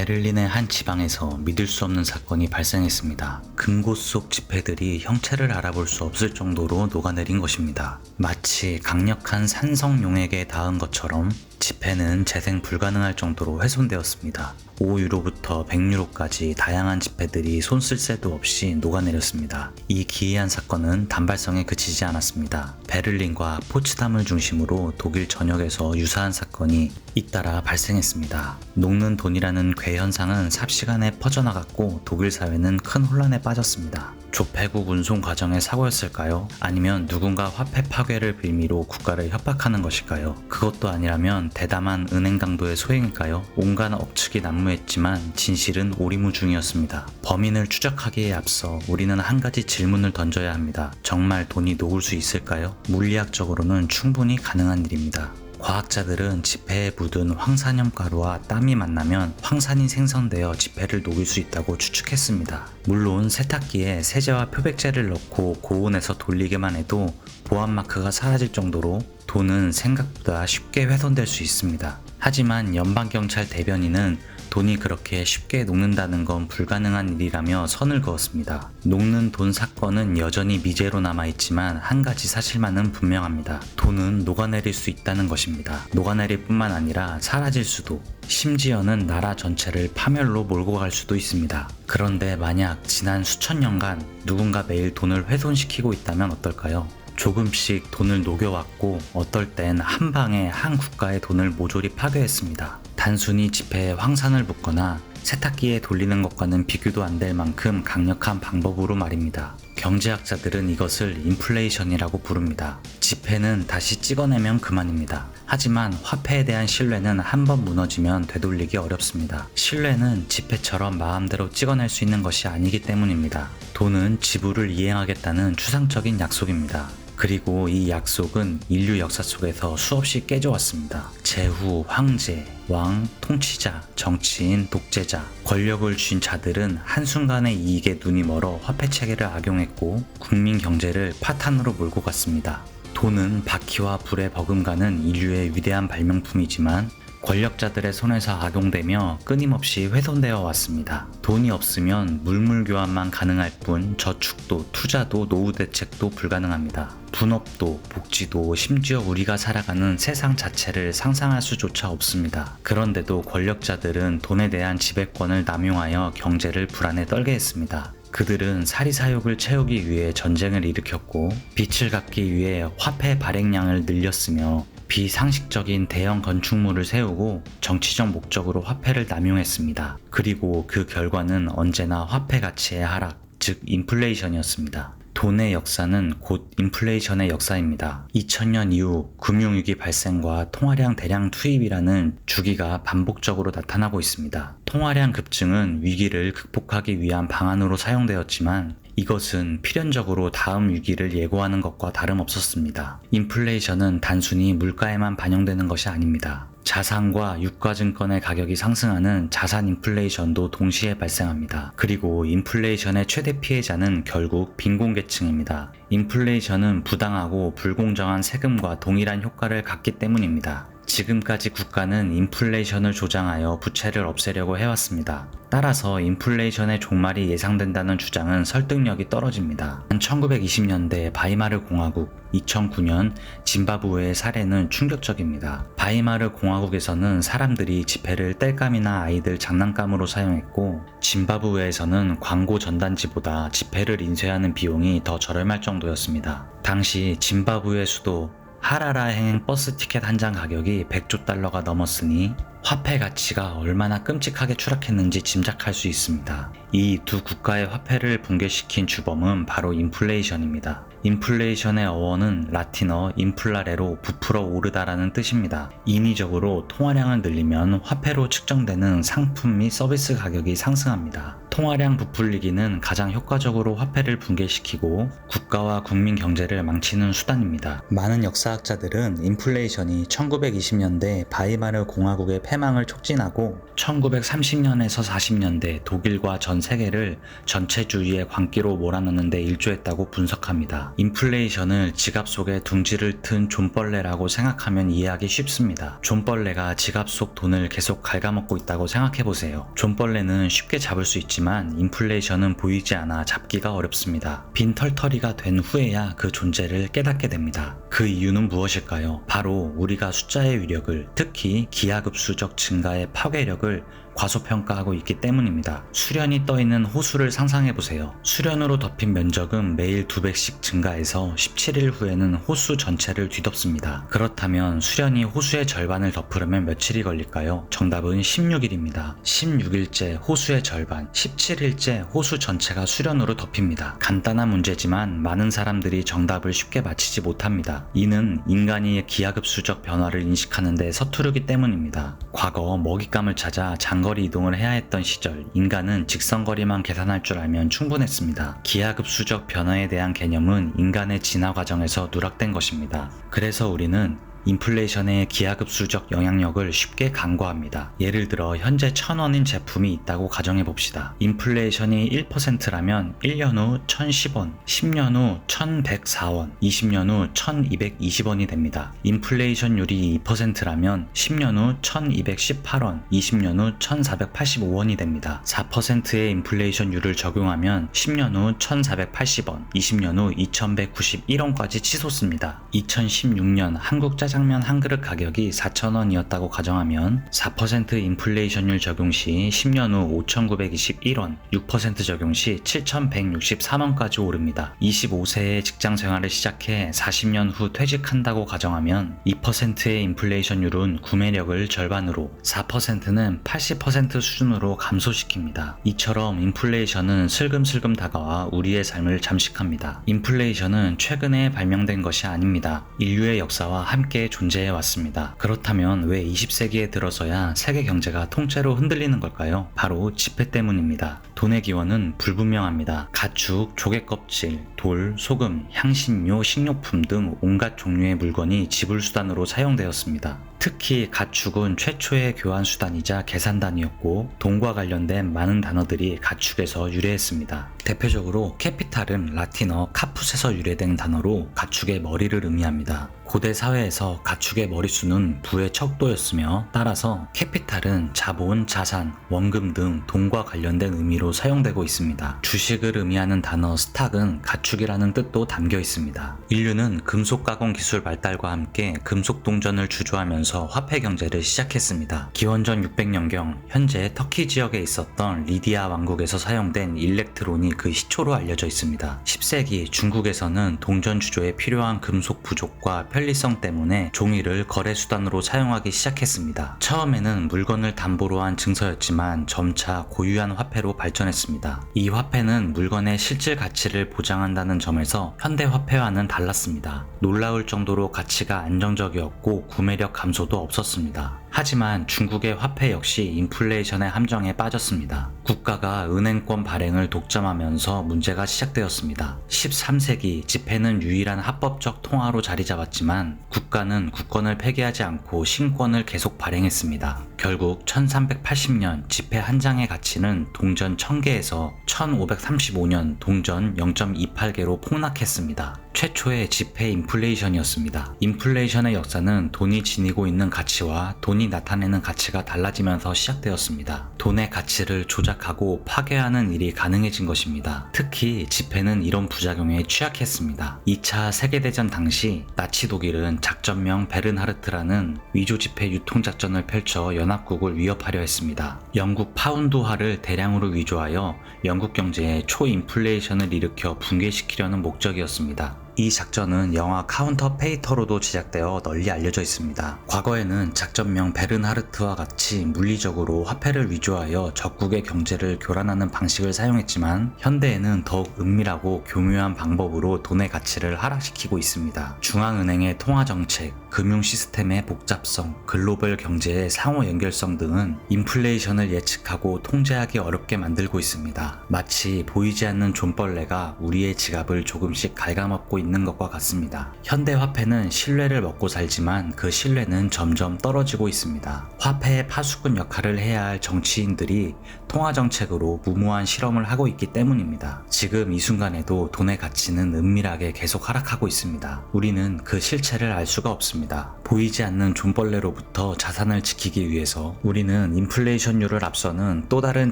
베를린의 한 지방에서 믿을 수 없는 사건이 발생했습니다. 금고 속 지폐들이 형체를 알아볼 수 없을 정도로 녹아내린 것입니다. 마치 강력한 산성용액에 닿은 것처럼 지폐는 재생 불가능할 정도로 훼손되었습니다. 5유로부터 100유로까지 다양한 지폐들이 손 쓸 새도 없이 녹아내렸습니다. 이 기이한 사건은 단발성에 그치지 않았습니다. 베를린과 포츠담을 중심으로 독일 전역에서 유사한 사건이 잇따라 발생했습니다. 녹는 돈이라는 괴현상은 삽시간에 퍼져나갔고 독일 사회는 큰 혼란에 빠졌습니다. 조폐국 운송 과정의 사고였을까요? 아니면 누군가 화폐 파괴를 빌미로 국가를 협박하는 것일까요? 그것도 아니라면 대담한 은행 강도의 소행일까요? 온갖 억측이 난무했지만 진실은 오리무중이었습니다. 범인을 추적하기에 앞서 우리는 한 가지 질문을 던져야 합니다. 정말 돈이 녹을 수 있을까요? 물리학적으로는 충분히 가능한 일입니다. 과학자들은 지폐에 묻은 황산염 가루와 땀이 만나면 황산이 생성되어 지폐를 녹일 수 있다고 추측했습니다. 물론 세탁기에 세제와 표백제를 넣고 고온에서 돌리기만 해도 보안 마크가 사라질 정도로 돈은 생각보다 쉽게 훼손될 수 있습니다. 하지만 연방경찰 대변인은 돈이 그렇게 쉽게 녹는다는 건 불가능한 일이라며 선을 그었습니다. 녹는 돈 사건은 여전히 미제로 남아있지만 한 가지 사실만은 분명합니다. 돈은 녹아내릴 수 있다는 것입니다. 녹아내릴 뿐만 아니라 사라질 수도, 심지어는 나라 전체를 파멸로 몰고 갈 수도 있습니다. 그런데 만약 지난 수천 년간 누군가 매일 돈을 훼손시키고 있다면 어떨까요? 조금씩 돈을 녹여왔고 어떨 땐 한 방에 한 국가의 돈을 모조리 파괴했습니다. 단순히 지폐에 황산을 붓거나 세탁기에 돌리는 것과는 비교도 안 될 만큼 강력한 방법으로 말입니다. 경제학자들은 이것을 인플레이션이라고 부릅니다. 지폐는 다시 찍어내면 그만입니다. 하지만 화폐에 대한 신뢰는 한번 무너지면 되돌리기 어렵습니다. 신뢰는 지폐처럼 마음대로 찍어낼 수 있는 것이 아니기 때문입니다. 돈은 지불을 이행하겠다는 추상적인 약속입니다. 그리고 이 약속은 인류 역사 속에서 수없이 깨져왔습니다. 제후, 황제, 왕, 통치자, 정치인, 독재자, 권력을 쥔 자들은 한순간의 이익에 눈이 멀어 화폐 체계를 악용했고 국민 경제를 파탄으로 몰고 갔습니다. 돈은 바퀴와 불에 버금가는 인류의 위대한 발명품이지만 권력자들의 손에서 악용되며 끊임없이 훼손되어 왔습니다. 돈이 없으면 물물 교환만 가능할 뿐 저축도, 투자도, 노후 대책도 불가능합니다. 분업도, 복지도, 심지어 우리가 살아가는 세상 자체를 상상할 수조차 없습니다. 그런데도 권력자들은 돈에 대한 지배권을 남용하여 경제를 불안에 떨게 했습니다. 그들은 사리사욕을 채우기 위해 전쟁을 일으켰고 빛을 갚기 위해 화폐 발행량을 늘렸으며 비상식적인 대형 건축물을 세우고 정치적 목적으로 화폐를 남용했습니다. 그리고 그 결과는 언제나 화폐 가치의 하락, 즉 인플레이션이었습니다. 돈의 역사는 곧 인플레이션의 역사입니다. 2000년 이후 금융위기 발생과 통화량 대량 투입이라는 주기가 반복적으로 나타나고 있습니다. 통화량 급증은 위기를 극복하기 위한 방안으로 사용되었지만 이것은 필연적으로 다음 위기를 예고하는 것과 다름없었습니다. 인플레이션은 단순히 물가에만 반영되는 것이 아닙니다. 자산과 유가증권의 가격이 상승하는 자산 인플레이션도 동시에 발생합니다. 그리고 인플레이션의 최대 피해자는 결국 빈곤계층입니다. 인플레이션은 부당하고 불공정한 세금과 동일한 효과를 갖기 때문입니다. 지금까지 국가는 인플레이션을 조장하여 부채를 없애려고 해왔습니다. 따라서 인플레이션의 종말이 예상된다는 주장은 설득력이 떨어집니다. 1920년대 바이마르 공화국, 2009년 짐바브웨의 사례는 충격적입니다. 바이마르 공화국에서는 사람들이 지폐를 땔감이나 아이들 장난감으로 사용했고 짐바브웨에서는 광고 전단지보다 지폐를 인쇄하는 비용이 더 저렴할 정도였습니다. 당시 짐바브웨 수도 하라라행 버스 티켓 한 장 가격이 100조 달러가 넘었으니 화폐 가치가 얼마나 끔찍하게 추락했는지 짐작할 수 있습니다. 이 두 국가의 화폐를 붕괴시킨 주범은 바로 인플레이션입니다. 인플레이션의 어원은 라틴어 인플라레로 부풀어 오르다라는 뜻입니다. 인위적으로 통화량을 늘리면 화폐로 측정되는 상품 및 서비스 가격이 상승합니다. 통화량 부풀리기는 가장 효과적으로 화폐를 붕괴시키고 국가와 국민 경제를 망치는 수단입니다. 많은 역사학자들은 인플레이션이 1920년대 바이마르 공화국의 패망을 촉진하고 1930년에서 40년대 독일과 전 세계를 전체주의의 광기로 몰아넣는 데 일조했다고 분석합니다. 인플레이션을 지갑 속에 둥지를 튼 존벌레라고 생각하면 이해하기 쉽습니다. 존벌레가 지갑 속 돈을 계속 갉아먹고 있다고 생각해보세요. 존벌레는 쉽게 잡을 수 있지만 인플레이션은 보이지 않아 잡기가 어렵습니다. 빈털터리가 된 후에야 그 존재를 깨닫게 됩니다. 그 이유는 무엇일까요? 바로 우리가 숫자의 위력을, 특히 기하급수적 증가의 파괴력을 과소평가하고 있기 때문입니다. 수련이 떠있는 호수를 상상해보세요. 수련으로 덮인 면적은 매일 2배씩 증가해서 17일 후에는 호수 전체를 뒤덮습니다. 그렇다면 수련이 호수의 절반을 덮으려면 며칠이 걸릴까요? 정답은 16일입니다. 16일째 호수의 절반, 17일째 호수 전체가 수련으로 덮입니다. 간단한 문제지만 많은 사람들이 정답을 쉽게 맞히지 못합니다. 이는 인간이 기하급수적 변화를 인식하는 데 서투르기 때문입니다. 과거 먹잇감을 찾아 장거리 이동을 해야 했던 시절, 인간은 직선거리만 계산할 줄 알면 충분했습니다. 기하급수적 변화에 대한 개념은 인간의 진화 과정에서 누락된 것입니다. 그래서 우리는 인플레이션의 기하급수적 영향력을 쉽게 간과합니다. 예를 들어 현재 1,000원인 제품이 있다고 가정해봅시다. 인플레이션이 1%라면 1년 후 1,010원, 10년 후 1,104원, 20년 후 1,220원이 됩니다. 인플레이션율이 2%라면 10년 후 1,218원, 20년 후 1,485원이 됩니다. 4%의 인플레이션율을 적용하면 10년 후 1,480원, 20년 후 2,191원까지 치솟습니다. 2016년 한국 짜장면 한 그릇 가격이 4,000원이었다고 가정하면 4% 인플레이션율 적용 시 10년 후 5,921원, 6% 적용 시 7,163원까지 오릅니다. 25세에 직장 생활을 시작해 40년 후 퇴직한다고 가정하면 2%의 인플레이션율은 구매력을 절반으로, 4%는 80% 수준으로 감소시킵니다. 이처럼 인플레이션은 슬금슬금 다가와 우리의 삶을 잠식합니다. 인플레이션은 최근에 발명된 것이 아닙니다. 인류의 역사와 함께 존재해 왔습니다. 그렇다면 왜 20세기에 들어서야 세계 경제가 통째로 흔들리는 걸까요? 바로 지폐 때문입니다. 돈의 기원은 불분명합니다. 가축, 조개껍질, 돌, 소금, 향신료, 식료품 등 온갖 종류의 물건이 지불수단으로 사용되었습니다. 특히 가축은 최초의 교환수단이자 계산단위였고 돈과 관련된 많은 단어들이 가축에서 유래했습니다. 대표적으로 캐피탈은 라틴어 카풋에서 유래된 단어로 가축의 머리를 의미합니다. 고대 사회에서 가축의 머릿수는 부의 척도였으며 따라서 캐피탈은 자본, 자산, 원금 등 돈과 관련된 의미로 사용되고 있습니다. 주식을 의미하는 단어 스탁은 가축이라는 뜻도 담겨 있습니다. 인류는 금속 가공 기술 발달과 함께 금속 동전을 주조하면서 화폐 경제를 시작했습니다. 기원전 600년경 현재 터키 지역에 있었던 리디아 왕국에서 사용된 일렉트론이 그 시초로 알려져 있습니다. 10세기 중국에서는 동전 주조에 필요한 금속 부족과 편리성 때문에 종이를 거래 수단으로 사용하기 시작했습니다. 처음에는 물건을 담보로 한 증서였지만 점차 고유한 화폐로 발전했습니다. 이 화폐는 물건의 실질 가치를 보장한다는 점에서 현대 화폐와는 달랐습니다. 놀라울 정도로 가치가 안정적이었고 구매력 감소도 없었습니다. 하지만 중국의 화폐 역시 인플레이션의 함정에 빠졌습니다. 국가가 은행권 발행을 독점하면서 문제가 시작되었습니다. 13세기 지폐는 유일한 합법적 통화로 자리 잡았지만 국가는 국권을 폐기하지 않고 신권을 계속 발행했습니다. 결국 1380년 지폐 한 장의 가치는 동전 1000개에서 1535년 동전 0.28개로 폭락했습니다. 최초의 지폐 인플레이션이었습니다. 인플레이션의 역사는 돈이 지니고 있는 가치와 돈이 나타내는 가치가 달라지면서 시작되었습니다. 돈의 가치를 조작하고 파괴하는 일이 가능해진 것입니다. 특히 지폐는 이런 부작용에 취약했습니다. 2차 세계대전 당시 나치 독일은 작전명 베른하르트라는 위조 지폐 유통작전을 펼쳐 연합국을 위협하려 했습니다. 영국 파운드화를 대량으로 위조하여 영국 경제에 초인플레이션을 일으켜 붕괴시키려는 목적이었습니다. 이 작전은 영화 카운터 페이터로도 제작되어 널리 알려져 있습니다. 과거에는 작전명 베른하르트와 같이 물리적으로 화폐를 위조하여 적국의 경제를 교란하는 방식을 사용했지만 현대에는 더욱 은밀하고 교묘한 방법으로 돈의 가치를 하락시키고 있습니다. 중앙은행의 통화정책, 금융 시스템의 복잡성, 글로벌 경제의 상호 연결성 등은 인플레이션을 예측하고 통제하기 어렵게 만들고 있습니다. 마치 보이지 않는 존벌레가 우리의 지갑을 조금씩 갉아먹고 있는 것과 같습니다. 현대 화폐는 신뢰를 먹고 살지만 그 신뢰는 점점 떨어지고 있습니다. 화폐의 파수꾼 역할을 해야 할 정치인들이 통화 정책으로 무모한 실험을 하고 있기 때문입니다. 지금 이 순간에도 돈의 가치는 은밀하게 계속 하락하고 있습니다. 우리는 그 실체를 알 수가 없습니다. 보이지 않는 존벌레로부터 자산을 지키기 위해서 우리는 인플레이션율을 앞서는 또 다른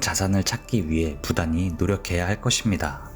자산을 찾기 위해 부단히 노력해야 할 것입니다.